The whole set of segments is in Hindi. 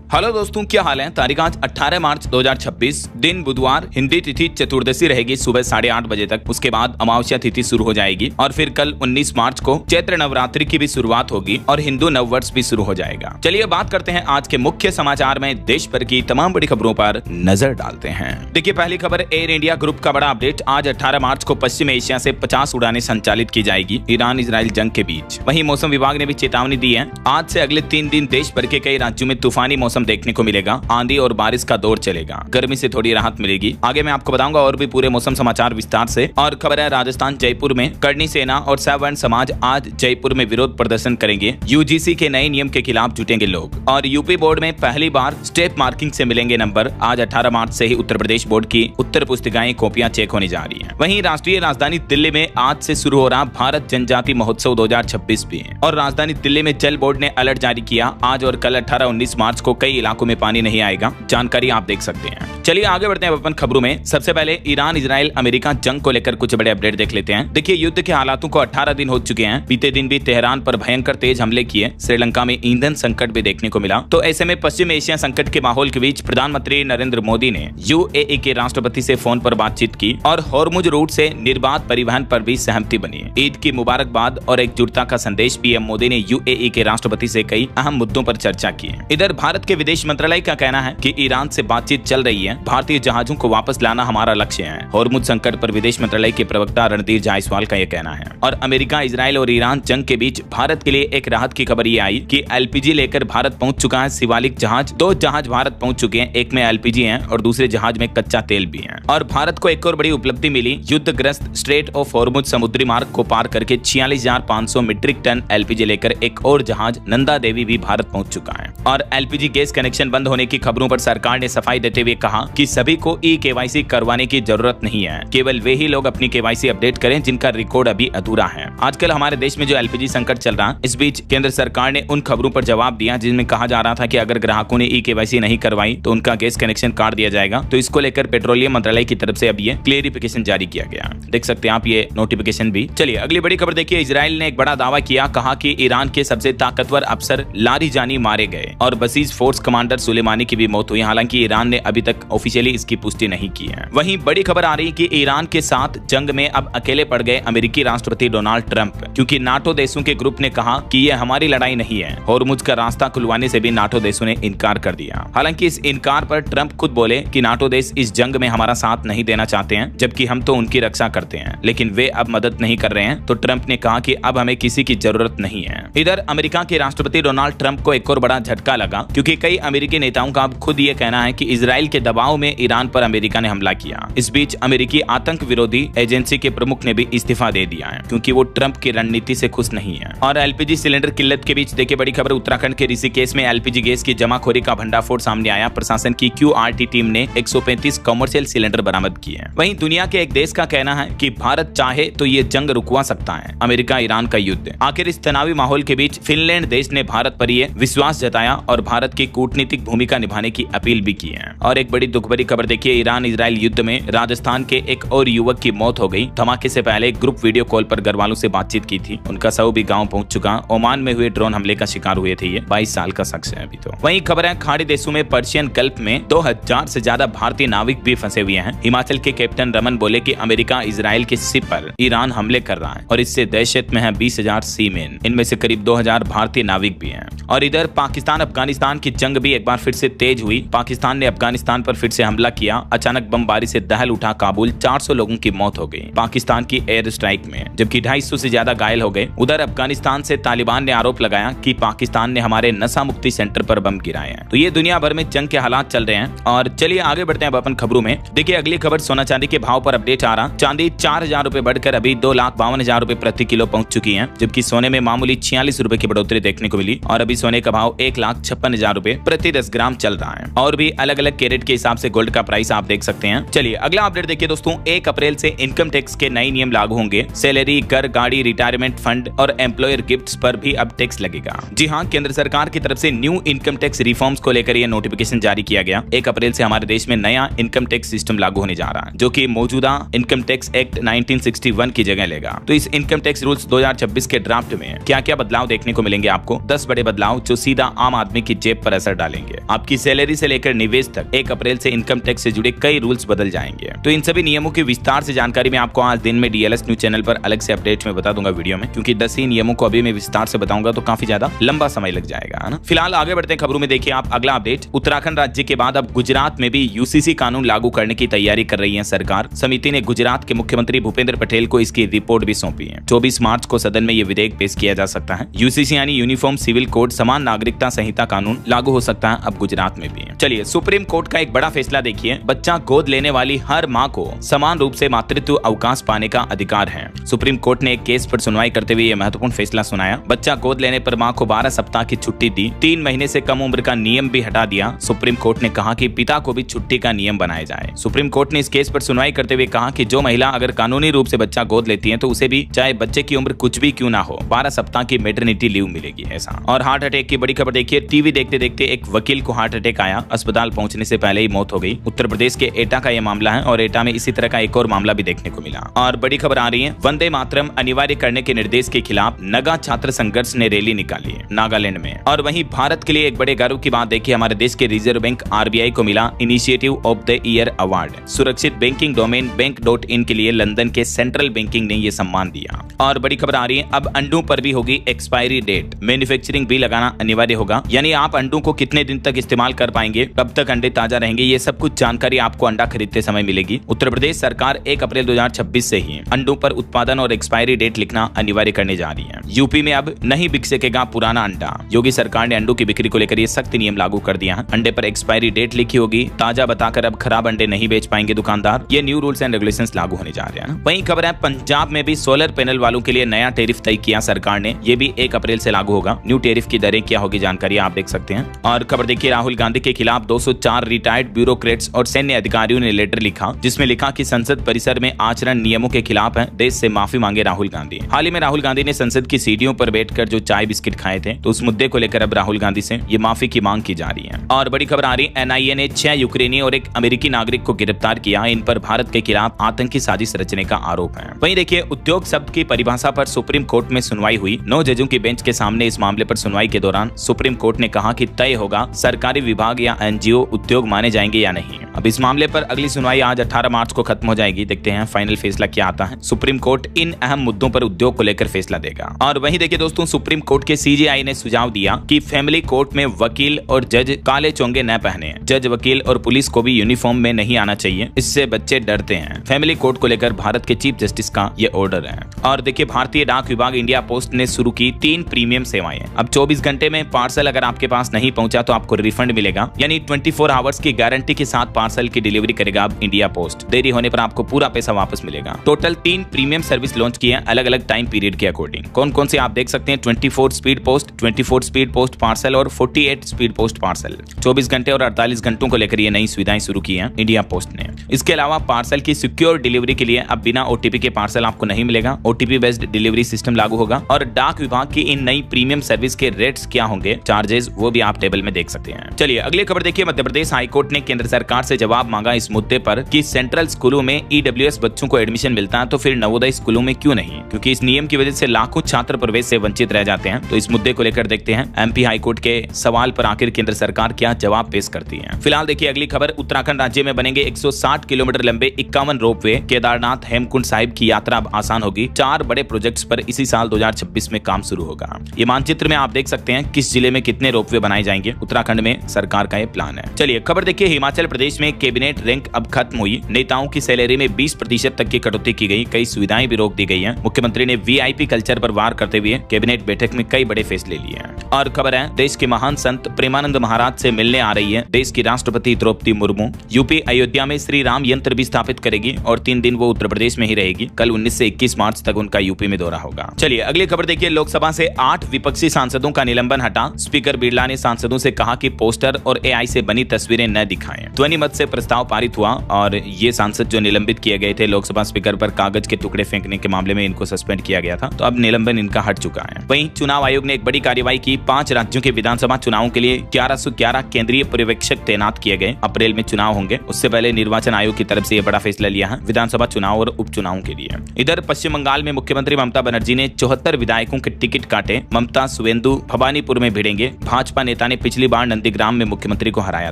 हेलो दोस्तों, क्या हाल है। तारीख आज 18 मार्च 2026, दिन बुधवार, हिंदी तिथि चतुर्दशी रहेगी सुबह 8:30 बजे तक। उसके बाद अमावस्या तिथि शुरू हो जाएगी और फिर कल 19 मार्च को चैत्र नवरात्रि की भी शुरुआत होगी और हिंदू नववर्ष भी शुरू हो जाएगा। चलिए बात करते हैं आज के मुख्य समाचार में देश भर की तमाम बड़ी खबरों पर नजर डालते हैं। देखिए पहली खबर, एयर इंडिया ग्रुप का बड़ा अपडेट। आज 18 मार्च को पश्चिम एशिया से 50 उड़ानें संचालित की जाएगी ईरान इजराइल जंग के बीच। वहीं मौसम विभाग ने भी चेतावनी दी है। आज से अगले 3 दिन देश भर के कई राज्यों में तूफानी मौसम देखने को मिलेगा। आंधी और बारिश का दौर चलेगा, गर्मी से थोड़ी राहत मिलेगी। आगे मैं आपको बताऊंगा और भी पूरे मौसम समाचार विस्तार से। और खबर है राजस्थान जयपुर में करनी सेना और सवर्ण समाज आज जयपुर में विरोध प्रदर्शन करेंगे। यूजीसी के नए नियम के खिलाफ जुटेंगे लोग। और यूपी बोर्ड में पहली बार स्टेप मार्किंग से मिलेंगे नंबर। आज 18 मार्च से ही उत्तर प्रदेश बोर्ड की उत्तर पुस्तिकाएं कॉपियां चेक होने जा रही है। वहीं राष्ट्रीय राजधानी दिल्ली में आज से शुरू हो रहा भारत जनजाति महोत्सव 2026 भी है। और राजधानी दिल्ली में जल बोर्ड ने अलर्ट जारी किया। आज और कल 18-19 मार्च को कई इलाकों में पानी नहीं आएगा। जानकारी आप देख सकते हैं। चलिए आगे बढ़ते हैं अपन खबरों में। सबसे पहले ईरान इजराइल अमेरिका जंग को लेकर कुछ बड़े अपडेट देख लेते हैं। देखिए युद्ध के हालातों को 18 दिन हो चुके हैं। बीते दिन भी तेहरान पर भयंकर तेज हमले किए। श्रीलंका में ईंधन संकट भी देखने को मिला। तो ऐसे में पश्चिम एशिया संकट के माहौल के बीच प्रधानमंत्री नरेंद्र मोदी ने यूएई के राष्ट्रपति से फोन पर बातचीत की और हॉर्मुज रूट से निर्बाध परिवहन पर भी सहमति बनी। ईद की मुबारकबाद और एकजुटता का संदेश पीएम मोदी ने यूएई के राष्ट्रपति से कई अहम मुद्दों पर चर्चा की। इधर भारत के विदेश मंत्रालय का कहना है कि ईरान से बातचीत चल रही है। भारतीय जहाजों को वापस लाना हमारा लक्ष्य है। हॉर्मुज संकट पर विदेश मंत्रालय के प्रवक्ता रणधीर जायसवाल का यह कहना है। और अमेरिका इजराइल और ईरान जंग के बीच भारत के लिए एक राहत की खबर ये आई कि एलपीजी लेकर भारत पहुंच चुका है शिवालिक जहाज। 2 जहाज भारत पहुंच चुके हैं। एक में एलपीजी है और दूसरे जहाज में कच्चा तेल भी है। और भारत को एक और बड़ी उपलब्धि मिली। युद्धग्रस्त स्ट्रेट ऑफ हॉर्मुज समुद्री मार्ग को पार करके 46,500 मीट्रिक टन एलपीजी लेकर एक और जहाज नंदा देवी भी भारत पहुंच चुका है। और एलपीजी गैस कनेक्शन बंद होने की खबरों पर सरकार ने सफाई देते हुए कहा कि सभी को ई-केवाईसी करवाने की जरूरत नहीं है। केवल वे ही लोग अपनी केवाईसी अपडेट करें जिनका रिकॉर्ड अभी अधूरा है। आजकल हमारे देश में जो एलपीजी संकट चल रहा है, इस बीच केंद्र सरकार ने उन खबरों पर जवाब दिया जिनमें कहा जा रहा था कि अगर ग्राहकों ने ई-केवाईसी नहीं करवाई तो उनका गैस कनेक्शन काट दिया जाएगा। तो इसको लेकर पेट्रोलियम मंत्रालय की तरफ से अब ये क्लियरिफिकेशन जारी किया गया। देख सकते हैं आप ये नोटिफिकेशन भी। चलिए अगली बड़ी खबर देखिए। इजराइल ने एक बड़ा दावा किया। कहा कि ईरान के सबसे ताकतवर अफसर लारिजानी मारे गए और बसीज फोर्स कमांडर सुलेमानी की भी मौत हुई। हालांकि ईरान ने अभी तक ऑफिशियली इसकी पुष्टि नहीं की है। वहीं बड़ी खबर आ रही है कि ईरान के साथ जंग में अब अकेले पड़ गए अमेरिकी राष्ट्रपति डोनाल्ड ट्रंप, क्योंकि नाटो देशों के ग्रुप ने कहा कि यह हमारी लड़ाई नहीं है। हॉर्मुज का रास्ता खुलवाने से भी नाटो देशों ने इनकार कर दिया। हालांकि इस इनकार पर ट्रंप खुद बोले कि नाटो देश इस जंग में हमारा साथ नहीं देना चाहते हैं, जबकि हम तो उनकी रक्षा करते हैं, लेकिन वे अब मदद नहीं कर रहे हैं। तो ट्रंप ने कहा कि अब हमें किसी की जरूरत नहीं है। इधर अमेरिका के राष्ट्रपति डोनाल्ड ट्रंप को एक और बड़ा झटका लगा, क्योंकि कई अमेरिकी नेताओं का अब खुद ये कहना है कि इजराइल के दबाव में ईरान पर अमेरिका ने हमला किया। इस बीच अमेरिकी आतंक विरोधी एजेंसी के प्रमुख ने भी इस्तीफा दे दिया है, क्योंकि वो ट्रंप की रणनीति से खुश नहीं है। और एलपीजी सिलेंडर किल्लत के बीच देखिए बड़ी खबर। उत्तराखंड के ऋषिकेश में एलपीजी गैस की जमाखोरी का भंडाफोड़ सामने आया। प्रशासन की क्यूआरटी टीम ने 135 कमर्शियल सिलेंडर बरामद किए। वहीं दुनिया के एक देश का कहना है कि भारत चाहे तो ये जंग रुकवा सकता है। अमेरिका ईरान का युद्ध। आखिर इस तनावी माहौल के बीच फिनलैंड देश ने भारत पर यह विश्वास जताया और भारत की कूटनीतिक भूमिका निभाने की अपील भी की है। और एक बड़ी दुख भरी खबर देखिए। ईरान इजराइल युद्ध में राजस्थान के एक और युवक की मौत हो गई। धमाके से पहले ग्रुप वीडियो कॉल पर घर वालों से बातचीत की थी। उनका शव भी गांव पहुंच चुका। ओमान में हुए ड्रोन हमले का शिकार हुए थे। ये 22 साल का शख्स है अभी तो। वहीं खबर है खाड़ी देशों में पर्शियन गल्फ में 2000 से ज्यादा भारतीय नाविक भी फंसे हुए हैं। हिमाचल के कैप्टन रमन बोले कि अमेरिका इजराइल के शिप पर ईरान हमले कर रहा है और इससे दहशत में है 20,000 सीमेन। इनमें से करीब 2000 भारतीय नाविक भी हैं। और इधर पाकिस्तान अफगानिस्तान की जंग भी एक बार फिर से तेज हुई। पाकिस्तान ने अफगानिस्तान पर फिर से हमला किया। अचानक बमबारी से दहल उठा काबुल। 400 लोगों की मौत हो गई पाकिस्तान की एयर स्ट्राइक में, जबकि 250 से ज्यादा घायल हो गए। उधर अफगानिस्तान से तालिबान ने आरोप लगाया कि पाकिस्तान ने हमारे नशा मुक्ति सेंटर पर बम गिराए हैं। तो ये दुनिया भर में जंग के हालात चल रहे हैं। और चलिए आगे बढ़ते हैं अपन खबरों में। देखिए अगली खबर सोना चांदी के भाव पर अपडेट आ रहा। चांदी 4,000 रुपए बढ़कर अभी 2,52,000 रुपए प्रति किलो पहुंच चुकी है, जबकि सोने में मामूली 46 रुपए की बढ़ोतरी देखने को मिली। और अभी सोने का भाव 1,56,000 रुपए प्रति 10 ग्राम चल रहा है। और भी अलग अलग कैरेट के हिसाब से गोल्ड का प्राइस आप देख सकते हैं। चलिए अगला अपडेट देखिए दोस्तों। 1 अप्रैल से इनकम टैक्स के नए नियम लागू होंगे। सैलरी, घर, गाड़ी, रिटायरमेंट फंड और एम्प्लॉयर गिफ्ट्स पर भी अब टैक्स लगेगा। जी हाँ, केंद्र सरकार की तरफ से न्यू इनकम टैक्स रिफॉर्म्स को लेकर यह नोटिफिकेशन जारी किया गया। 1 अप्रैल से हमारे देश में नया इनकम टैक्स सिस्टम लागू होने जा रहा है, जो कि मौजूदा इनकम टैक्स एक्ट 1961 की जगह लेगा। तो इस इनकम टैक्स रूल्स 2026 के ड्राफ्ट में क्या क्या बदलाव देखने को मिलेंगे आपको? 10 बड़े बदलाव जो सीधा आम आदमी की जेब पर असर डालेंगे। आपकी सैलरी से लेकर निवेश तक 1 अप्रैल से इनकम टैक्स से जुड़े कई रूल्स बदल जाएंगे। तो इन सभी नियमों की विस्तार से जानकारी मैं आपको आज दिन में DLS न्यूज चैनल पर अलग से अपडेट में बता दूंगा वीडियो में, क्योंकि 10 ही नियमों को अभी मैं विस्तार से बताऊंगा तो काफी ज्यादा लंबा समय लग जाएगा, है ना। फिलहाल आगे बढ़ते हैं खबरों में। देखिए आप अगला अपडेट, उत्तराखंड राज्य के बाद अब गुजरात में भी UCC कानून लागू करने की तैयारी कर रही है सरकार। समिति ने गुजरात के मुख्यमंत्री भूपेंद्र पटेल को इसकी रिपोर्ट भी सौंपी है। 24 मार्च को सदन में यह विधेयक पेश किया जा सकता है। UCC यानी यूनिफॉर्म सिविल कोड, समान नागरिकता संहिता कानून लागू हो सकता है अब गुजरात में भी। चलिए सुप्रीम कोर्ट का एक बड़ा फैसला देखिए, बच्चा गोद लेने वाली हर मां को समान रूप से मातृत्व अवकाश पाने का अधिकार है। सुप्रीम कोर्ट ने एक केस पर सुनवाई करते हुए यह महत्वपूर्ण फैसला सुनाया। बच्चा गोद लेने पर मां को 12 सप्ताह की छुट्टी दी, 3 महीने से कम उम्र का नियम भी हटा दिया। सुप्रीम कोर्ट ने कहा कि पिता को भी छुट्टी का नियम बनाया जाए। सुप्रीम कोर्ट ने इस केस पर सुनवाई करते हुए कहा कि जो महिला अगर कानूनी रूप से बच्चा गोद लेती है तो उसे भी, चाहे बच्चे की उम्र कुछ भी क्यों ना हो, 12 सप्ताह की मैटरनिटी लीव मिलेगी ऐसा। और हार्ट अटैक की बड़ी खबर देखिए, टीवी देखते देखते एक वकील को हार्ट अटैक आया, अस्पताल पहुंचने से पहले ही मौत हो गई। उत्तर प्रदेश के एटा का यह मामला है और एटा में इसी तरह का एक और मामला भी देखने को मिला। और बड़ी खबर आ रही है, वंदे मातरम अनिवार्य करने के निर्देश के खिलाफ नगा छात्र संघर्ष ने रैली निकाली है नागालैंड में। और वहीं भारत के लिए एक बड़े गर्व की बात देखिए, हमारे देश के रिजर्व बैंक RBI को मिला initiative of the year award. सुरक्षित बैंकिंग डोमेन बैंक.in के लिए लंदन के सेंट्रल बैंकिंग ने यह सम्मान दिया। और बड़ी खबर आ रही है, अब अंडों पर भी होगी एक्सपायरी डेट, मैन्युफैक्चरिंग भी लगाना अनिवार्य होगा। यानी आप अंडों को कितने दिन तक इस्तेमाल कर पाएंगे, कब तक अंडे ताजा रहेंगे, ये सब कुछ जानकारी आपको अंडा खरीदते समय मिलेगी। उत्तर प्रदेश सरकार 1 अप्रैल 2026 से ही अंडों पर उत्पादन और एक्सपायरी डेट लिखना अनिवार्य करने जा रही है। यूपी में अब नहीं बिक सकेगा पुराना अंडा। योगी सरकार ने अंडों की बिक्री को लेकर ये सख्त नियम लागू कर दिया है। अंडे पर एक्सपायरी डेट लिखी होगी, ताजा बताकर अब खराब अंडे नहीं बेच पाएंगे दुकानदार। ये न्यू रूल्स एंड रेगुलेशंस लागू होने जा रहे हैं। वहीं खबर है, पंजाब में भी सोलर पैनल वालों के लिए नया टैरिफ तय किया सरकार ने, ये भी 1 अप्रैल से लागू होगा। न्यू टैरिफ की दरें क्या होगी जानकारी आप देख सकते हैं। और खबर देखिए, राहुल गांधी के खिलाफ 204 रिटायर्ड ब्यूरोक्रेट्स और सैन्य अधिकारियों ने लेटर लिखा, जिसमें लिखा कि संसद परिसर में आचरण नियमों के खिलाफ है, देश से माफी मांगे राहुल गांधी। हाल ही में राहुल गांधी ने संसद की सीढ़ियों पर बैठकर जो चाय बिस्किट खाए थे, तो उस मुद्दे को लेकर अब राहुल गांधी से ये माफी की मांग की जा रही है। और बड़ी खबर आ रही है, NIA ने 6 यूक्रेनी और एक अमेरिकी नागरिक को गिरफ्तार किया। इन पर भारत के खिलाफ आतंकी साजिश रचने का आरोप है। वहीं देखिए, उद्योग शब्द की परिभाषा पर सुप्रीम कोर्ट में सुनवाई हुई। 9 जजों की बेंच के सामने इस मामले पर सुनवाई के दौरान सुप्रीम कोर्ट ने कहा कि तय होगा सरकारी विभाग या NGO उद्योग माने जाएंगे या नहीं। अब इस मामले पर अगली सुनवाई आज 18 मार्च को खत्म हो जाएगी। देखते हैं फाइनल फैसला क्या आता है। सुप्रीम कोर्ट इन अहम मुद्दों पर उद्योग को लेकर फैसला देगा। और वहीं देखिए दोस्तों, सुप्रीम कोर्ट के CJI ने सुझाव दिया कि फैमिली कोर्ट में वकील और जज काले चोंगे न पहने। जज, वकील और पुलिस को भी यूनिफॉर्म में नहीं आना चाहिए, इससे बच्चे डरते हैं। फैमिली कोर्ट को लेकर भारत के चीफ जस्टिस का ये ऑर्डर है। और देखिए, भारतीय डाक विभाग इंडिया पोस्ट ने शुरू की 3 प्रीमियम सेवाएं। अब 24 घंटे में पार्सल अगर आपके पास नहीं पहुंचा तो आपको रिफंड मिलेगा, यानी 24 आवर्स की गारंटी के साथ पार्सल की डिलीवरी करेगा अब इंडिया पोस्ट। देरी होने पर आपको पूरा पैसा वापस मिलेगा। टोटल 3 प्रीमियम सर्विस लॉन्च किए हैं अलग अलग टाइम पीरियड के अकॉर्डिंग। कौन कौन से आप देख सकते हैं, 24 speed post, 24 speed post parcel और 48 स्पीड पोस्ट पार्सल। 24 घंटे और 48 घंटों को लेकर ये नई सुविधाएं शुरू की हैं इंडिया पोस्ट ने। इसके अलावा पार्सल की सिक्योर डिलीवरी के लिए अब बिना OTP के पार्सल आपको नहीं मिलेगा, OTP बेस्ड डिलीवरी सिस्टम लागू होगा। और डाक विभाग की इन नई प्रीमियम सर्विस के रेट्स क्या होंगे, चार्जेस, वो भी आप टेबल में देख सकते हैं। चलिए अगली खबर देखिए, मध्य प्रदेश हाईकोर्ट ने केंद्र सरकार से जवाब मांगा इस मुद्दे पर कि सेंट्रल स्कूलों में EWS बच्चों को एडमिशन मिलता है तो फिर नवोदय स्कूलों में क्यों नहीं, क्योंकि इस नियम की वजह से लाखों छात्र प्रवेश से वंचित रह जाते हैं। तो इस मुद्दे को लेकर देखते हैं MP हाईकोर्ट के सवाल पर आखिर केंद्र सरकार क्या जवाब पेश करती है। फिलहाल देखिए अगली खबर, उत्तराखंड राज्य में बनेंगे 160 किलोमीटर लंबे 51 रोपवे। केदारनाथ हेमकुंड साहिब की यात्रा अब आसान होगी। 4 बड़े प्रोजेक्ट्स पर इसी साल 2026 में काम शुरू होगा। ये मानचित्र में आप देख सकते हैं किस जिले में कितने रोपवे बनाए जाएंगे। उत्तराखंड में सरकार का ये प्लान है। चलिए खबर देखिए, हिमाचल प्रदेश में कैबिनेट रैंक अब खत्म हुई। नेताओं की सैलरी में 20% तक की कटौती की गई, कई सुविधाएं भी रोक दी गई हैं। मुख्यमंत्री ने VIP कल्चर पर वार करते हुए कैबिनेट बैठक में कई बड़े फैसले लिए हैं। और खबर है, देश के महान संत प्रेमानंद महाराज से मिलने आ रही है देश की राष्ट्रपति द्रौपदी मुर्मू। यूपी अयोध्या में श्री राम यंत्र भी स्थापित करेगी और 3 दिन वो उत्तर प्रदेश में ही रहेगी। कल 19 से 21 मार्च तक उनका यूपी में दौरा होगा। चलिए अगली खबर देखिए, लोकसभा से 8 विपक्षी सांसदों का निलंबन हटा। स्पीकर बिरला ने सांसदों से कहा कि पोस्टर और AI से बनी तस्वीरें न दिखाएं। ध्वनि मत से प्रस्ताव पारित हुआ और ये सांसद जो निलंबित किए गए थे लोकसभा स्पीकर पर कागज के टुकड़े फेंकने के मामले में, इनको सस्पेंड किया गया था, तो अब निलंबन इनका हट चुका है। वहीं चुनाव आयोग ने एक बड़ी कार्रवाई की। 5 राज्यों के विधानसभा चुनावों के लिए 1111 केंद्रीय पर्यवेक्षक तैनात किए गए। अप्रैल में चुनाव होंगे, उससे पहले निर्वाचन आयोग की तरफ से यह बड़ा फैसला लिया है विधानसभा चुनाव और उपचुनाव के लिए। इधर पश्चिम बंगाल में मुख्यमंत्री ममता बनर्जी ने 74 विधायकों के टिकट काटे। ममता सुवेंदु भवानीपुर में भिड़ेंगे। भाजपा नेता ने पिछली बार नंदीग्राम में मुख्यमंत्री को हराया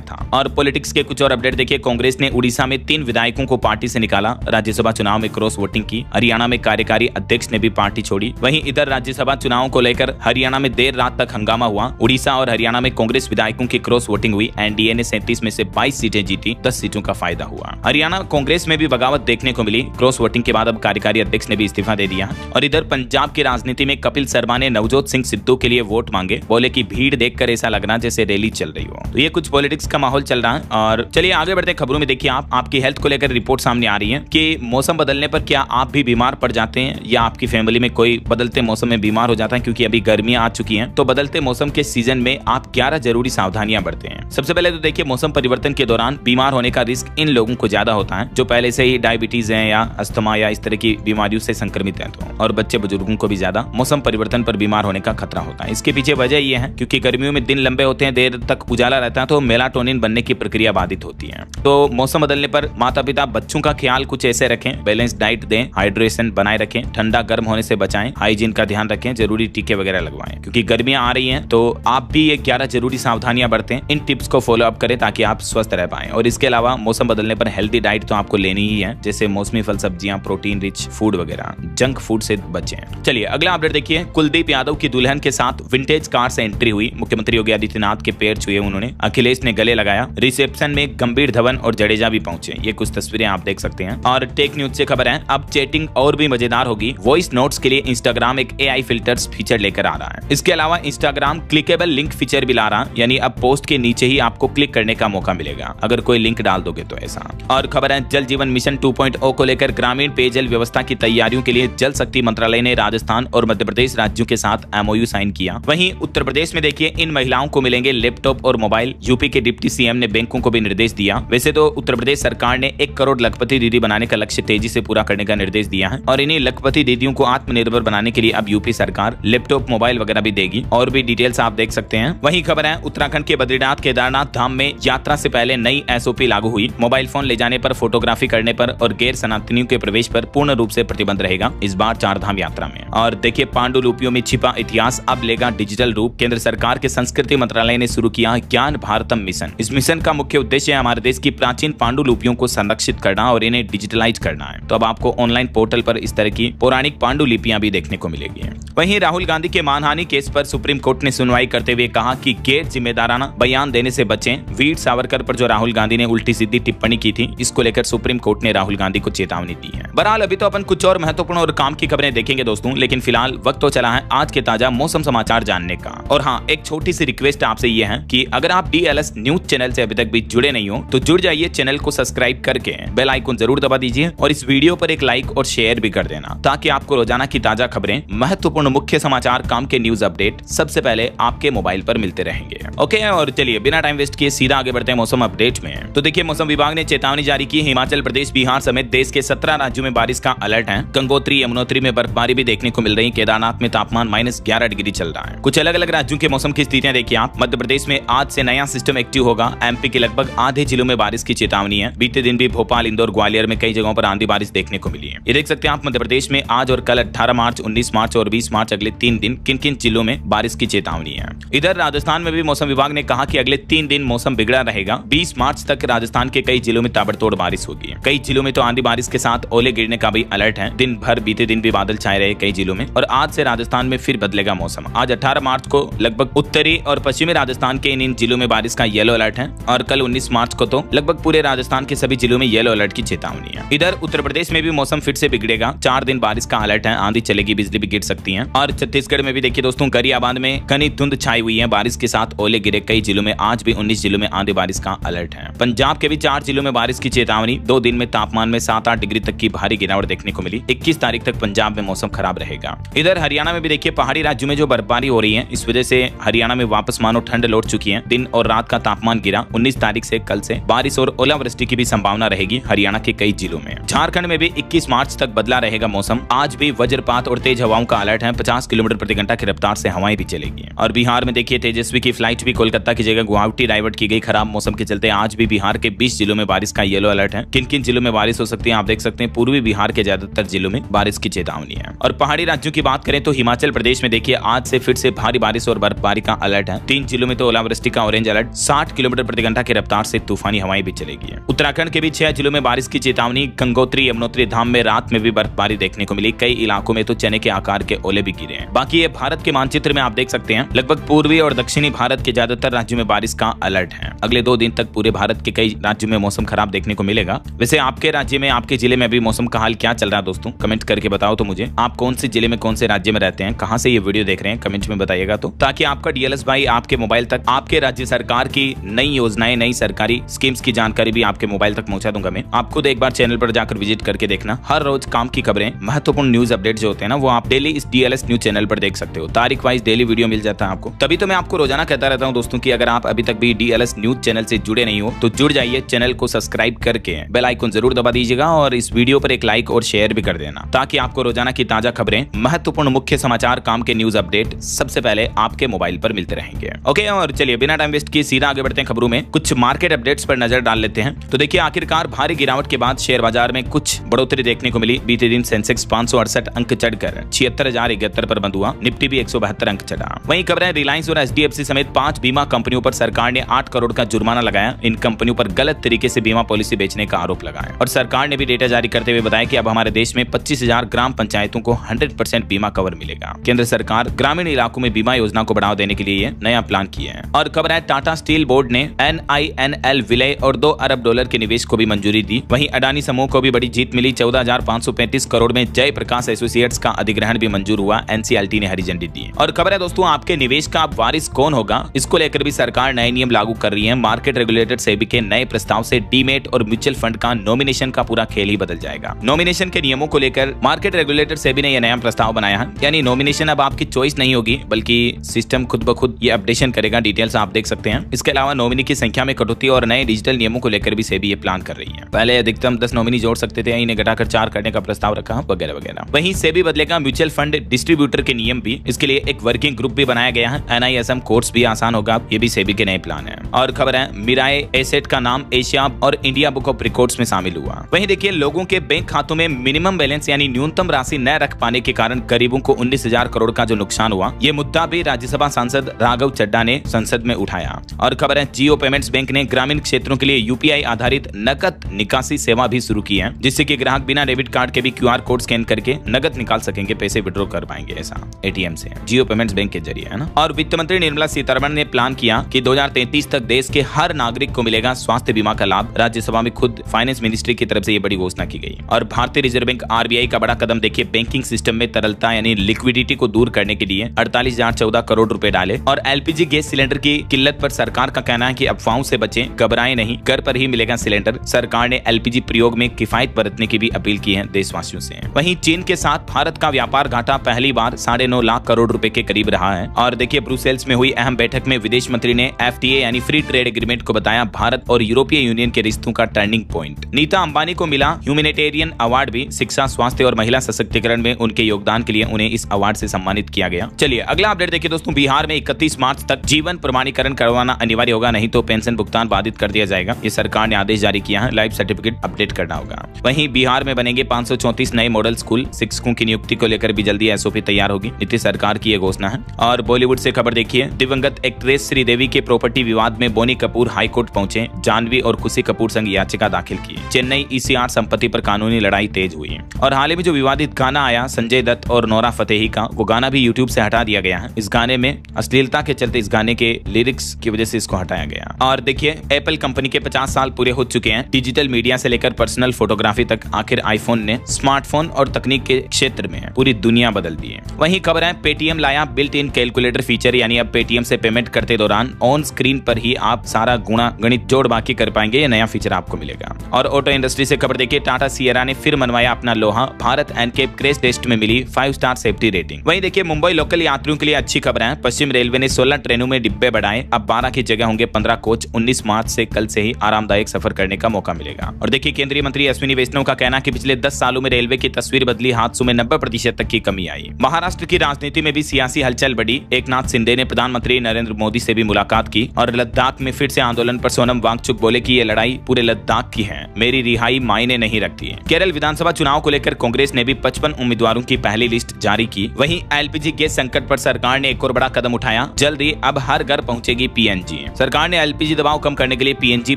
था। और पॉलिटिक्स के कुछ और अपडेट देखिए। कांग्रेस ने उड़ीसा में 3 विधायकों को पार्टी से निकाला। राज्यसभा चुनाव में क्रॉस वोटिंग की। हरियाणा में कार्यकारी अध्यक्ष ने भी पार्टी छोड़ी। वहीं इधर राज्यसभा चुनाव को लेकर हरियाणा में देर रात तक हंगामा हुआ। उड़ीसा और हरियाणा में कांग्रेस विधायकों की क्रॉस वोटिंग हुई। एनडीए ने 37 में से 22 सीटें जीती, 10 सीटों का फायदा हुआ। हरियाणा कांग्रेस में भी बगावत देखने को मिली। क्रॉस वोटिंग के बाद अब कार्यकारी अध्यक्ष ने भी इस्तीफा दे दिया। और इधर पंजाब की राजनीति में कपिल शर्मा ने नवजोत सिंह सिद्धू के लिए वोट मांगे। बोले कि भीड़ देखकर ऐसा लग रहा जैसे रैली चल रही हो। तो ये कुछ पॉलिटिक्स का माहौल चल रहा है। और चलिए आगे बढ़ते हैं खबरों में। देखिए आपकी हेल्थ को लेकर रिपोर्ट सामने आ रही है कि मौसम बदलने पर क्या आप भी बीमार पड़ जाते हैं या आपकी फैमिली में कोई बदलते मौसम में बीमार हो जाता है, क्योंकि अभी गर्मियां आ चुकी हैं। तो बदलते मौसम के सीजन में आप 11 जरूरी सावधानियां बरतें हैं। सबसे पहले तो देखिए मौसम परिवर्तन के दौरान बीमार होने का रिस्क इन लोगों को ज्यादा होता है जो पहले से ही डायबिटीज है या अस्थमा या इस तरह की बीमारियों से संक्रमित है। और बच्चे बुजुर्गों को भी ज्यादा मौसम परिवर्तन पर बीमार होने का खतरा होता है। इसके पीछे वजह यह है क्योंकि गर्मियों में दिन लंबे होते हैं, देर तक उजाला रहता है, तो मेलाटोनिन बनने की प्रक्रिया बाधित होती है। तो मौसम बदलने पर माता पिता बच्चों का ख्याल कुछ ऐसे रखें। बैलेंस डाइट दें, हाइड्रेशन बनाए रखें, ठंडा गर्म होने से बचाएं, हाइजीन का ध्यान रखें, जरूरी टीके वगैरह लगवाएं क्योंकि गर्मियां आ रही हैं। तो आप भी ये 11 जरूरी सावधानियां बरतें। इन टिप्स को फॉलो अप करें ताकि आप स्वस्थ रह पाएं। और इसके अलावा मौसम बदलने पर हेल्दी डाइट तो आपको लेनी ही है, जैसे मौसमी फल सब्जियां, प्रोटीन रिच फूड वगैरह। जंक फूड से बचें। चलिए अगला अपडेट देखिए। कुलदीप यादव की दुल्हन के साथ विंटेज कार से एंट्री हुई। मुख्यमंत्री योगी आदित्यनाथ के पैर छुए उन्होंने। अखिलेश ने गले लगाया। रिसेप्शन में गंभीर धवन और जडेजा भी पहुंचे। ये कुछ तस्वीरें आप देख सकते हैं। और टेक न्यूज से खबर है अब चैटिंग और भी मजेदार होगी। वॉइस नोट्स के लिए इंस्टाग्राम एक AI फिल्टर्स फीचर लेकर आ रहा है। इसके अलावा इंस्टाग्राम क्लिकेबल लिंक फीचर भी ला रहा है, यानी अब पोस्ट के नीचे ही आपको क्लिक करने का मौका मिलेगा अगर कोई लिंक डाल दोगे तो ऐसा। और खबर है जल जीवन मिशन 2.0 को लेकर ग्रामीण पेयजल व्यवस्था की तैयारियों के लिए जल शक्ति मंत्रालय ने राजस्थान और मध्य प्रदेश राज्यों के साथ MOU साइन किया। वहीं उत्तर प्रदेश में देखिए इन महिलाओं को मिलेंगे लैपटॉप और मोबाइल। यूपी के डिप्टी CM ने बैंकों को भी निर्देश दिया। वैसे तो उत्तर प्रदेश सरकार ने 1 करोड़ लखपति दीदी बनाने का लक्ष्य तेजी से पूरा करने का निर्देश दिया है और इन्हीं लखपति दीदियों को आत्मनिर्भर बनाने के लिए अब यूपी सरकार लैपटॉप मोबाइल वगैरह भी देगी। और भी डिटेल्स आप देख सकते हैं। वहीं खबर है उत्तराखंड के बद्रीनाथ केदारनाथ धाम में यात्रा से पहले नई SOP लागू हुई। मोबाइल फोन ले जाने पर, फोटोग्राफी करने पर और गैर सनातनियों के प्रवेश पर पूर्ण रूप से प्रतिबंध रहेगा इस बार 4 धाम यात्रा में। और देखिए पांडुलिपियों में छिपा इतिहास अब लेगा डिजिटल रूप। केंद्र सरकार के संस्कृति मंत्रालय ने शुरू किया ज्ञान भारतम मिशन। इस मिशन का मुख्य उद्देश्य है हमारे देश की प्राचीन पांडुलिपियों को संरक्षित करना और इन्हें डिजिटलाइज करना है। तो अब आपको ऑनलाइन पोर्टल पर इस तरह की पौराणिक पांडुलिपियां भी देखने को मिलेगी। वहीं राहुल गांधी के मानहानि केस पर सुप्रीम कोर्ट ने सुनवाई करते हुए कहा कि गैर जिम्मेदाराना बयान देने से बचें। वीर सावरकर पर जो राहुल गांधी ने उल्टी सीधी टिप्पणी की थी, इसको लेकर सुप्रीम कोर्ट ने राहुल गांधी को चेतावनी दी है। बहरहाल अभी तो अपन कुछ और महत्वपूर्ण और काम की खबरें देखेंगे दोस्तों, लेकिन फिलहाल वक्त तो चला है आज के ताजा मौसम समाचार जानने का। और हाँ, एक छोटी सी रिक्वेस्ट आपसे ये है कि अगर आप DLS न्यूज चैनल से अभी तक भी जुड़े नहीं हो तो जुड़ जाइए। चैनल को सब्सक्राइब करके बेल आइकन जरूर दबा दीजिए और इस वीडियो पर एक लाइक और शेयर भी कर देना ताकि आपको रोजाना की ताजा खबरें, महत्वपूर्ण मुख्य समाचार, काम के न्यूज अपडेट सबसे पहले आपके मोबाइल पर मिलते रहेंगे। ओके, और चलिए बिना टाइम वेस्ट किए सीधा आगे बढ़ते हैं मौसम अपडेट में। तो देखिए मौसम विभाग ने चेतावनी जारी की। हिमाचल प्रदेश, बिहार समेत देश के 17 राज्यों में बारिश का अलर्ट है। गंगोत्री, यमुनोत्री में बर्फबारी भी देखने को मिल रही। केदारनाथ में तापमान -11 डिग्री चल रहा है। कुछ अलग अलग राज्यों के मौसम की स्थितियां देखिए आप। मध्य प्रदेश में आज से नया सिस्टम एक्टिव होगा। MP के लगभग आधे जिलों में बारिश की चेतावनी है। बीते दिन भी भोपाल, इंदौर, ग्वालियर में कई जगहों पर आंधी बारिश देखने को मिली है। ये देख सकते हैं आप मध्य प्रदेश में आज और कल 18 मार्च, 19 मार्च और 20 मार्च अगले 3 दिन किन किन जिलों में बारिश की चेतावनी है। इधर राजस्थान में भी मौसम विभाग ने कहा कि अगले 3 दिन मौसम बिगड़ा रहेगा। 20 मार्च तक राजस्थान के कई जिलों में ताबड़तोड़ बारिश होगी। कई जिलों में तो आंधी बारिश के साथ ओले गिरने का भी अलर्ट है। दिन भर बीते दिन भी बादल छाए रहे कई जिलों में। और आज से राजस्थान में फिर बदलेगा मौसम। आज 18 मार्च को लगभग उत्तरी और पश्चिमी राजस्थान के इन जिलों में बारिश का येलो अलर्ट है और कल 19 मार्च को तो लगभग पूरे राजस्थान के सभी जिलों में येलो अलर्ट की चेतावनी है। इधर उत्तर प्रदेश में भी मौसम फिर से बिगड़ेगा। 4 दिन बारिश का अलर्ट है। आंधी चलेगी, बिजली भी गिर सकती है। और छत्तीसगढ़ में भी देखिए दोस्तों गरियाबंद में घनी धुंध छाई हुई है। बारिश के साथ ओले गिरे कई जिलों में। आज भी 19 जिलों में आंधी बारिश का अलर्ट है। पंजाब के भी 4 जिलों में बारिश की चेतावनी। 2 दिन में तापमान में 7-8 डिग्री तक की भारी गिरावट देखने को मिली। 21 तारीख तक पंजाब में मौसम खराब रहेगा। इधर हरियाणा में भी देखिए पहाड़ी राज्यों में जो बर्फबारी हो रही है, इस वजह से हरियाणा में वापस मानो ठंड लौट चुकी है। दिन और रात का तापमान गिरा। 19 तारीख से कल से बारिश और ओलावृष्टि की भी संभावना रहेगी हरियाणा के कई जिलों में। झारखंड में भी 21 मार्च तक बदला रहेगा मौसम। आज भी वज्रपात और तेज हवाओं का अलर्ट है। 50 किलोमीटर प्रति घंटा की रफ्तार से हवाएं भी चलेगी। और बिहार में देखिए तेजस्वी की फ्लाइट भी कोलकाता की जगह गुवाहाटी डाइवर्ट की गई। खराब मौसम के चलते आज भी बिहार के 20 जिलों में बारिश का येलो अलर्ट है। किन किन जिलों में बारिश हो सकती है आप देख सकते हैं। पूर्वी बिहार के ज्यादातर जिलों में बारिश की चेतावनी है। और पहाड़ी राज्यों की बात करें तो हिमाचल प्रदेश में देखिए आज से फिर से भारी बारिश और बर्फबारी का अलर्ट है। 3 जिलों में तो ओलावृष्टि का ऑरेंज अलर्ट, 60 किलोमीटर प्रति घंटा की रफ्तार से तूफानी हवाएं भी चलेगी। उत्तराखंड के भी 6 जिलों में बारिश की चेतावनी। गंगोत्री यमुनोत्री धाम में रात में भी बर्फबारी देखने को मिली। कई इलाकों में तो चने के आकार के ओले भी गिरे हैं। बाकी ये भारत के मानचित्र में आप देख सकते हैं, लगभग पूर्वी और दक्षिणी भारत के ज्यादातर राज्यों में बारिश का अलर्ट है। अगले 2 दिन तक पूरे भारत के कई राज्यों में मौसम खराब देखने को मिलेगा। वैसे आपके राज्य में, आपके जिले में अभी मौसम का हाल क्या चल रहा है दोस्तों, कमेंट करके बताओ तो मुझे। आप कौन से जिले में, कौन से राज्य में रहते हैं, कहां से ये वीडियो देख रहे हैं, कमेंट में बताइएगा तो, ताकि आपका डीएलएस भाई आपके मोबाइल तक आपके राज्य सरकार की नई योजनाएं, नई सरकारी स्कीम्स की जानकारी भी आपके मोबाइल तक पहुंचा दूंगा मैं। आप खुद एक बार चैनल पर जाकर विजिट करके देखना। हर रोज काम की खबरें, महत्वपूर्ण न्यूज अपडेट जो होते हैं ना, वो आप डेली इस डीएलएस न्यूज चैनल पर देख सकते हो। तारीख वाइज डेली वीडियो मिल जाता है आपको। तभी तो मैं आपको रोजाना कहता रहता हूं दोस्तों कि अगर आप अभी तक भी डीएलएस न्यूज चैनल से जुड़े नहीं हो तो जुड़ जाइए। चैनल को सब्सक्राइब करके बेल आइकन जरूर दबा दीजिएगा और इस वीडियो पर एक लाइक और शेयर भी कर देना, ताकि आपको रोजाना की ताजा खबरें, महत्वपूर्ण मुख्य समाचार, काम के न्यूज अपडेट सबसे पहले आपके मोबाइल पर मिलते रहेंगे। ओके, और चलिए बिना टाइम वेस्ट किए सीधा आगे बढ़ते हैं खबरों में। कुछ मार्केट अपडेट्स पर नजर डाल लेते हैं। तो देखिए, आखिरकार भारी गिरावट के बाद शेयर बाजार में कुछ बढ़ोतरी देखने को मिली। बीते दिन सेंसेक्स 568 अंक चढ़कर 76,071 पर बंद हुआ। निफ्टी भी 172 अंक चढ़ा। वहीं खबरें, रिलायंस और एचडीएफसी समेत 5 बीमा कंपनियों पर सरकार ने 8 करोड़ का जुर्माना लगाया। इन कंपनियों पर गलत तरीके से बीमा पॉलिसी बेचने का आरोप लगाया। और सरकार ने भी डेटा जारी करते हुए बताया कि अब हमारे देश में 25,000 ग्राम पंचायतों को 100% बीमा कवर मिलेगा। केंद्र सरकार ग्रामीण इलाकों में बीमा योजना को बढ़ावा देने के लिए ये नया प्लान किया है। और खबर है, टाटा स्टील बोर्ड ने NINL विलय और $2 अरब के निवेश को भी मंजूरी दी। वहीं अडानी समूह को भी बड़ी जीत मिली। 14,535 करोड़ में जय प्रकाश एसोसिएट्स का अधिग्रहण भी मंजूर हुआ। NCLT ने हरी झंडी दी। और खबर है दोस्तों, आपके निवेश का अब वारिस कौन होगा, इसको लेकर भी सरकार नए नियम लागू कर रही है। मार्केट रेगुलेटर सेबी के नए प्रस्ताव से डीमेट और म्यूचुअल फंड का नॉमिनेशन का पूरा खेल ही बदल जाएगा। नॉमिनेशन के नियमों को लेकर मार्केट रेगुलेटर सेबी ने यह नया प्रस्ताव बनाया है। यानी नॉमिनेशन अब आपकी चॉइस नहीं होगी, बल्कि सिस्टम खुद ब खुद ये अपडेशन करेगा। डिटेल्स आप देख सकते हैं। इसके अलावा नॉमिनी की संख्या में कटौती और नए डिजिटल नियमों को लेकर भी सेबी ये प्लान कर रही है। पहले अधिकतम 10 नॉमिनी जोड़ सकते थे, इन्हें घटाकर 4 करने का प्रस्ताव रखा, वगैरह वगैरह। वहीं सेबी बदलेगा म्यूचुअल फंड डिस्ट्रीब्यूटर के नियम भी। इसके लिए एक वर्किंग ग्रुप भी बनाया गया है। NISM कोर्स भी आसान होगा, ये भी सेबी के नए प्लान है। और खबर है, मिराए एसेट का नाम एशिया और इंडिया बुक ऑफ रिकॉर्ड्स में शामिल हुआ। वहीं देखिए, लोगों के बैंक खातों में मिनिमम बैलेंस यानी न्यूनतम राशि न रख पाने के कारण गरीबों को 19,000 करोड़ का जो नुकसान हुआ, ये मुद्दा भी राज्यसभा सांसद राघव चड्ढा ने संसद में उठाया। और खबर है, जियो पेमेंट्स बैंक ने ग्रामीण क्षेत्रों के लिए UPI आधारित नकद निकासी सेवा भी शुरू की है, जिससे कि ग्राहक बिना डेबिट कार्ड के भी QR कोड स्कैन करके नकद निकाल सकेंगे, पैसे विड्रॉ कर पाएंगे ऐसा ATM से, जियो पेमेंट्स बैंक के जरिए, है ना। और वित्त मंत्री निर्मला सीतारमण ने प्लान किया कि 2033 तक देश के हर नागरिक को मिलेगा स्वास्थ्य बीमा का लाभ। राज्यसभा में खुद फाइनेंस मिनिस्ट्री की तरफ से ये बड़ी घोषणा की गई। और भारतीय रिजर्व बैंक RBI का बड़ा कदम देखिए, बैंकिंग सिस्टम में तरलता यानी लिक्विडिटी को दूर करने के लिए 48,014 करोड़ रुपए डाले। और LPG गैस सिलेंडर की किल्लत पर सरकार का कहना है कि अफवाहों से बचें, घबराएं नहीं, घर पर ही मिलेगा सिलेंडर। सरकार ने LPG प्रयोग में किफायत बरतने की भी अपील की है देशवासियों से। वहीं चीन के साथ भारत का व्यापार घाटा पहली बार 9.5 लाख करोड़ रुपए के करीब रहा है। और देखिए, ब्रुसेल्स में हुई अहम बैठक में विदेश मंत्री ने FTA यानी फ्री ट्रेड एग्रीमेंट को बताया भारत और यूरोपीय यूनियन के रिश्तों का टर्निंग पॉइंट। नीता अंबानी को मिला ह्यूमैनिटेरियन अवार्ड भी। शिक्षा, स्वास्थ्य और महिला सशक्तिकरण में उनके योगदान के लिए उन्हें इस अवार्ड से सम्मानित किया गया। चलिए अगला अपडेट देखिए दोस्तों, बिहार में 31 मार्च तक जीवन प्रमाणीकरण करवाना अनिवार्य होगा, नहीं तो पेंशन भुगतान बाधित कर दिया जाएगा। ये सरकार ने आदेश जारी किया है। लाइफ सर्टिफिकेट अपडेट करना होगा। वहीं बिहार में बनेंगे 534 नए मॉडल स्कूल। शिक्षकों की नियुक्ति को लेकर भी जल्दी SOP तैयार होगी। नीतीश सरकार की यह घोषणा है। और बॉलीवुड से खबर देखिए, दिवंगत एक्ट्रेस श्रीदेवी के प्रॉपर्टी विवाद में बोनी कपूर हाईकोर्ट पहुंचे। जानवी और खुशी कपूर संग याचिका दाखिल की। चेन्नई ECR संपत्ति पर कानूनी लड़ाई तेज हुई। और हाल ही में जो विवादित गाना आया संजय दत्त और नोरा फतेही का, वो गाना भी YouTube से हटा दिया गया है। इस गाने में अश्लीलता के चलते इस गाने के लिरिक्स की वजह से इसको हटाया गया। और देखिए, एप्पल कंपनी के 50 साल पूरे हो चुके हैं। डिजिटल मीडिया से लेकर पर्सनल फोटोग्राफी तक आखिर आईफोन ने स्मार्टफोन और तकनीक के क्षेत्र में पूरी दुनिया बदल दी है। वहीं खबर है, पेटीएम लाया बिल्ट इन कैलकुलेटर फीचर, यानी अब पेटीएम से पेमेंट करते दौरान ऑन स्क्रीन पर ही आप सारा गुणा गणित जोड़ बाकी कर पाएंगे। ये नया फीचर आपको मिलेगा। और ऑटो इंडस्ट्री से खबर देखिए, टाटा सियरा ने फिर मनवाया अपना लोहा। भारत एनकेप क्रैश टेस्ट में मिली 5 स्टार सेफ्टी रेटिंग। वहीं देखिए, मुंबई लोकल यात्रियों के लिए अच्छी खबर है। पश्चिम रेलवे ने 16 ट्रेनों में डिब्बे बढ़ाए। अब 12 की जगह होंगे 15 कोच। 19 मार्च से कल से ही आरामदायक सफर करने का मौका मिलेगा। और देखिए, केंद्रीय मंत्री अश्विनी वैष्णव का कहना है कि पिछले 10 सालों में रेलवे की तस्वीर बदली, हादसों में 90% तक की कमी आई। महाराष्ट्र की राजनीति में भी सियासी हलचल बढ़ी। एकनाथ शिंदे ने प्रधानमंत्री नरेंद्र मोदी से भी मुलाकात की। और लद्दाख में फिर से आंदोलन पर सोनम वांगचुक बोले कि ये लड़ाई पूरे लद्दाख की है, मेरी रिहाई मायने नहीं रखती है। केरल विधानसभा चुनाव को लेकर कांग्रेस ने भी 55 उम्मीदवारों की पहली लिस्ट जारी की। वहीं LPG गैस संकट पर सरकार ने एक और बड़ा कदम उठाया। जल्द जल्द ही अब हर घर पहुंचेगी पीएनजी। सरकार ने एलपीजी दबाव कम करने के लिए पीएनजी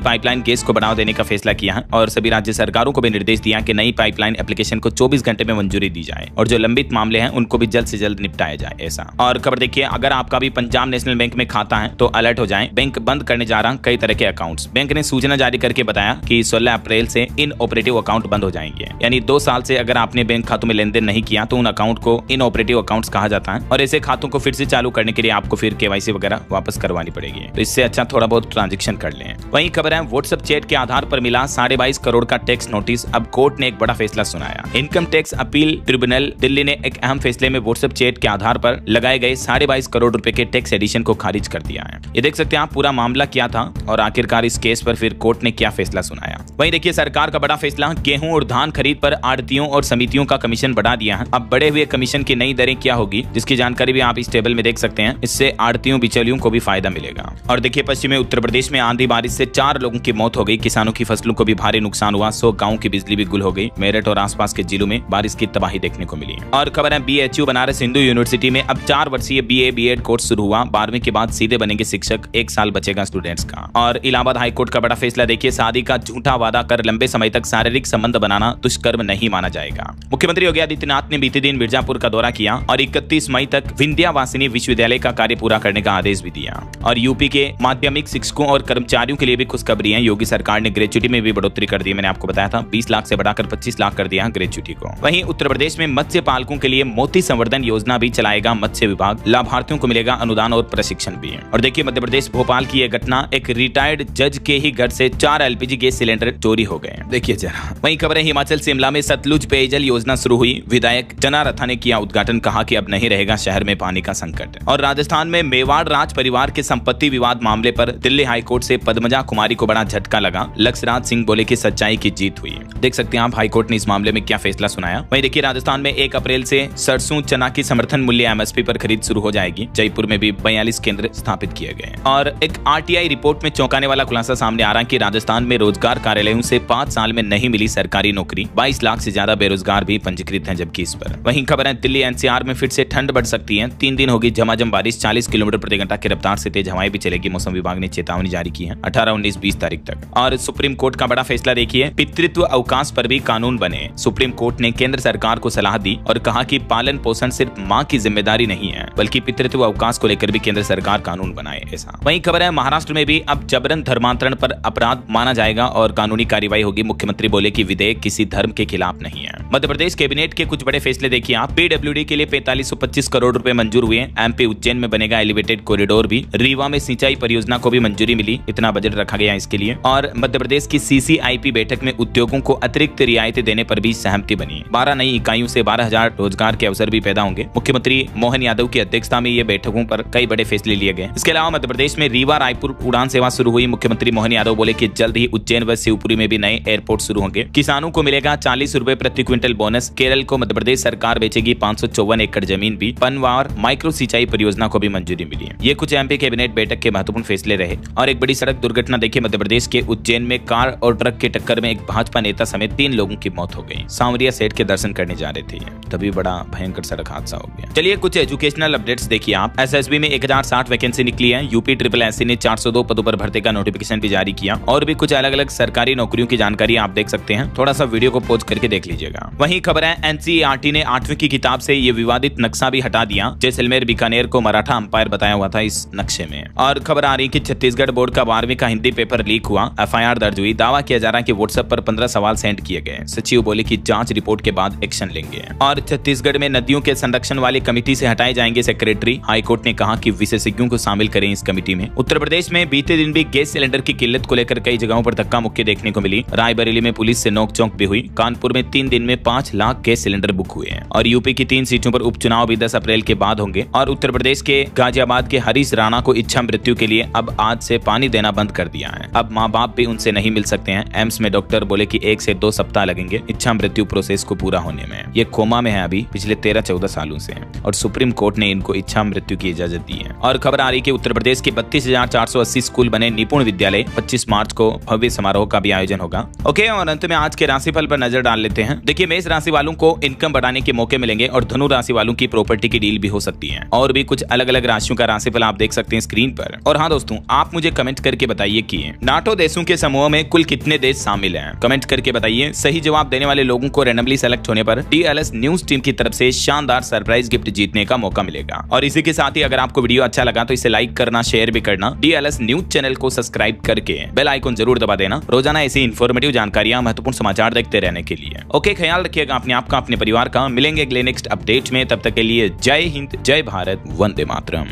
पाइपलाइन गैस को बढ़ावा देने का फैसला किया है और सभी राज्य सरकारों को भी निर्देश दिया कि नई पाइपलाइन एप्लीकेशन को 24 घंटे में मंजूरी दी जाए और जो लंबित मामले हैं उनको भी जल्द से जल्द निपटाया जाए ऐसा। और खबर देखिए, अगर आपका भी पंजाब नेशनल बैंक में खाता है तो अलर्ट हो जाएं, बैंक बंद करने जा रहा कई तरह के अकाउंट्स। बैंक ने सूचना जारी करके बताया कि 16 अप्रैल से इन ऑपरेटिव अकाउंट बंद हो जाएंगे। यानी 2 साल से अगर आपने बैंक खातों में लेन देन नहीं किया तो उन अकाउंट को इन ऑपरेटिव अकाउंट्स कहा जाता है और ऐसे खातों को फिर से चालू करने के लिए आपको फिर केवाईसी वगैरह वापस करवानी पड़ेगी। तो इससे अच्छा थोड़ा बहुत ट्रांजेक्शन कर लें। वहीं खबर है, व्हाट्सएप चैट के आधार पर मिला 22.5 करोड़ का टैक्स नोटिस। अब कोर्ट ने एक बड़ा फैसला सुनाया। Income tax appeal tribunal Delhi ने एक अहम फैसले में व्हाट्सएप चैट के आधार पर लगाए गए 22.5 करोड़ रुपए के टैक्स एडिशन को खारिज कर दिया है। ये देख सकते हैं आप पूरा मामला क्या था और आखिरकार इस केस पर फिर कोर्ट ने क्या फैसला सुनाया। वहीं देखिए, सरकार का बड़ा फैसला, गेहूं और धान खरीद पर आड़तियों और समितियों का कमीशन बढ़ा दिया है। अब बढ़े हुए कमीशन की नई दरें क्या होगी, जिसकी जानकारी भी आप इस टेबल में देख सकते हैं। इससे आड़तियों बिचौलियों को भी फायदा मिलेगा। और देखिए, पश्चिमी उत्तर प्रदेश में आंधी बारिश से 4 लोगों की मौत हो गई। किसानों की फसलों को भी भारी नुकसान हुआ। 100 गाँव की बिजली भी गुल हो गई। मेरठ और आसपास के जिलों में बारिश की तबाही देखने को मिली। और खबर है, बीएचयू बनारस हिंदू यूनिवर्सिटी में अब 4 वर्षीय बीए बीएड कोर्स शुरू हुआ। 12वीं के बाद सीधे बनेंगे शिक्षक। 1 साल बचेगा स्टूडेंट्स का। और इलाहाबाद हाईकोर्ट का बड़ा फैसला देखिए, शादी का झूठा वादा कर लंबे समय तक शारीरिक संबंध बनाना दुष्कर्म नहीं माना जाएगा। मुख्यमंत्री योगी आदित्यनाथ ने बीते दिन मिर्जापुर का दौरा किया और 31 मई तक विंध्यावासिनी विश्वविद्यालय का कार्य पूरा करने का आदेश भी दिया। और यूपी के माध्यमिक शिक्षकों और कर्मचारियों के लिए भी खुशखबरी है। योगी सरकार ने ग्रेच्युटी में भी बढ़ोतरी कर दी। मैंने आपको बताया था 20 लाख से बढ़ाकर 25 लाख कर दिया ग्रेच्युटी को। वहीं उत्तर प्रदेश में मत्स्य पालकों के लिए मोती संवर्धन योजना भी चलाएगा मत्स्य विभाग। लाभार्थियों को मिलेगा अनुदान और प्रशिक्षण भी। और देखिए, मध्य प्रदेश भोपाल की यह घटना, एक रिटायर्ड जज के ही घर से 4 एलपीजी गैस सिलेंडर चोरी हो गए। देखिए जरा। वहीं खबर है, हिमाचल शिमला में सतलुज पेयजल योजना शुरू हुई। विधायक जना रथा ने किया उद्घाटन, कहा कि अब नहीं रहेगा शहर में पानी का संकट। और राजस्थान में मेवाड़ राज परिवार के संपत्ति विवाद मामले पर दिल्ली हाईकोर्ट से पद्मजा कुमारी को बड़ा झटका लगा। लक्ष्यराज सिंह बोले कि सच्चाई की जीत हुई। देख सकते हैं आप हाईकोर्ट ने इस मामले में क्या फैसला सुनाया। वहीं देखिए, राजस्थान में 1 अप्रैल से सरसों चना की समर्थन मूल्य एमएसपी पर खरीद शुरू हो जाएगी। जयपुर में भी 42 केंद्र स्थापित किए गए। और एक आरटीआई रिपोर्ट में चौंकाने वाला खुलासा सामने आ रहा है कि राजस्थान में रोजगार कार्यालयों से 5 साल में नहीं मिली सरकारी नौकरी। 22 लाख से ज्यादा बेरोजगार भी पंजीकृत हैं जबकि इस पर। वहीं खबर है, दिल्ली एनसीआर में फिर से ठंड बढ़ सकती है। 3 दिन होगी झमाझम बारिश। 40 किलोमीटर प्रति घंटा की रफ्तार से तेज हवाएं भी चलेगी। मौसम विभाग ने चेतावनी जारी की है 18, 19, 20 तारीख तक। और सुप्रीम कोर्ट का बड़ा फैसला देखिए, पितृत्व अवकाश पर भी कानून बने। सुप्रीम कोर्ट ने केंद्र सरकार को सलाह दी और कहा कि पालन पोषण सिर्फ मां की जिम्मेदारी नहीं है, बल्कि पितृत्व अवकाश को लेकर भी केंद्र सरकार कानून बनाए ऐसा। वहीं खबर है, महाराष्ट्र में भी अब जबरन धर्मांतरण पर अपराध माना जाएगा और कानूनी कार्रवाई होगी। मुख्यमंत्री बोले कि विधेयक किसी धर्म के खिलाफ नहीं है। मध्य प्रदेश कैबिनेट के कुछ बड़े फैसले देखिए आप। पीडब्ल्यूडी के लिए 4525 करोड़ रुपए मंजूर हुए। एमपी उज्जैन में बनेगा एलिवेटेड कॉरिडोर भी। रीवा में सिंचाई परियोजना को भी मंजूरी मिली। इतना बजट रखा गया इसके लिए। और मध्य प्रदेश की सीसीआईपी बैठक में उद्योगों को अतिरिक्त रियायतें देने पर भी सहमति बनी। 12 नई इकाइयों से 12,000 रोजगार के अवसर भी पैदा होंगे। मुख्यमंत्री मोहन यादव की अध्यक्षता में ये बैठकों पर कई बड़े फैसले लिए गए। इसके अलावा मध्य प्रदेश में रीवा रायपुर उड़ान सेवा शुरू हुई। मुख्यमंत्री मोहन यादव बोले कि जल्द ही उज्जैन व शिवपुरी में भी नए एयरपोर्ट शुरू होंगे। किसानों को मिलेगा 40 रुपए प्रति क्विंटल बोनस। केरल को मध्य प्रदेश सरकार बेचेगी 554 एकड़ जमीन भी। पनवार माइक्रो सिंचाई परियोजना को भी मंजूरी मिली है। ये कुछ एमपी कैबिनेट बैठक के महत्वपूर्ण फैसले रहे। और एक बड़ी सड़क दुर्घटना देखिए, मध्य प्रदेश के उज्जैन में कार और ट्रक की टक्कर में एक भाजपा नेता समेत 3 लोगों की मौत हो गई। सांवरिया सेठ के दर्शन करने जा रहे थे, तभी बड़ा भयंकर सड़क हादसा हो गया। चलिए कुछ एजुकेशनल अपडेट्स देखिए आप। एसएसबी में 1060 वैकेंसी निकली है। यूपी ट्रिपल एससी ने 402 पदों पर भर्ती का नोटिफिकेशन भी जारी किया। और भी कुछ अलग अलग सरकारी नौकरियों की जानकारी आप देख सकते हैं। थोड़ा सा वीडियो को पॉज करके देख लीजिएगा। वहीं खबर है, एनसीईआरटी ने 8वीं की किताब से ये विवादित नक्शा भी हटा दिया। जैसलमेर बीकानेर को मराठा अंपायर बताया हुआ था इस नक्शे में। और खबर आ रही कि छत्तीसगढ़ बोर्ड का 12वीं का हिंदी पेपर लीक हुआ। एफआईआर दर्ज हुई। दावा किया जा रहा है कि व्हाट्सएप पर 15 सवाल सेंड किए गए। सचिव बोले कि जांच रिपोर्ट के बाद एक्शन लेंगे। और छत्तीसगढ़ में नदियों के संरक्षण वाली कमेटी से हटाए जाएंगे सेक्रेटरी। हाईकोर्ट ने कहा कि विशेषज्ञों को शामिल करें इस कमेटी में। उत्तर प्रदेश में बीते दिन भी गैस सिलेंडर की किल्लत को लेकर कई जगहों पर धक्का मुक्की देखने को मिली। रायबरेली में पुलिस से नोकझोंक भी हुई। कानपुर में 3 दिन में 5 लाख गैस सिलेंडर बुक हुए हैं। और यूपी की 3 सीटों पर उपचुनाव भी 10 अप्रैल के बाद होंगे। और उत्तर प्रदेश के गाजियाबाद के हरीश राणा को इच्छा मृत्यु के लिए अब आज से पानी देना बंद कर दिया है। अब माँ बाप भी उनसे नहीं मिल सकते हैं। एम्स में डॉक्टर बोले कि 1 से 2 सप्ताह लगेंगे इच्छा मृत्यु प्रोसेस को पूरा होने में। ये कोमा में है अभी पिछले 13-14 सालों से। और सुप्रीम कोर्ट ने इनको इच्छा मृत्यु की इजाजत दी है। और खबर आ रही कि उत्तर प्रदेश के 32,480 स्कूल बने निपुण विद्यालय। 25 मार्च को भव्य समारोह का भी आयोजन होगा। ओके, और अंत में आज के राशिफल पर नजर डाल लेते हैं। देखिए, मेष राशि वालों को इनकम बढ़ाने के मौके मिलेंगे और धनु राशि वालों की प्रॉपर्टी की डील भी हो सकती है। और भी कुछ अलग अलग राशि राशियों का राशिफल आप देख सकते हैं स्क्रीन पर। और हाँ दोस्तों, आप मुझे कमेंट करके बताइए कि नाटो देशों के समूह में कुल कितने देश शामिल हैं। कमेंट करके बताइए। सही जवाब देने वाले लोगों को रैंडमली सेलेक्ट होने पर DLS न्यूज टीम की तरफ से शानदार सरप्राइज गिफ्ट जीतने का मौका मिलेगा। और इसी के साथ ही अगर आपको वीडियो अच्छा लगा तो इसे लाइक करना, शेयर भी करना, DLS न्यूज चैनल को सब्सक्राइब करके बेल आइकन जरूर दबा देना रोजाना ऐसी इन्फॉर्मेटिव जानकारियां, महत्वपूर्ण समाचार देखते रहने के लिए। ओके, ख्याल रखिएगा अपने आप का, अपने परिवार का। मिलेंगे अगले नेक्स्ट अपडेट में, तब तक के लिए जय हिंद, जय भारत, वंदे मातरम।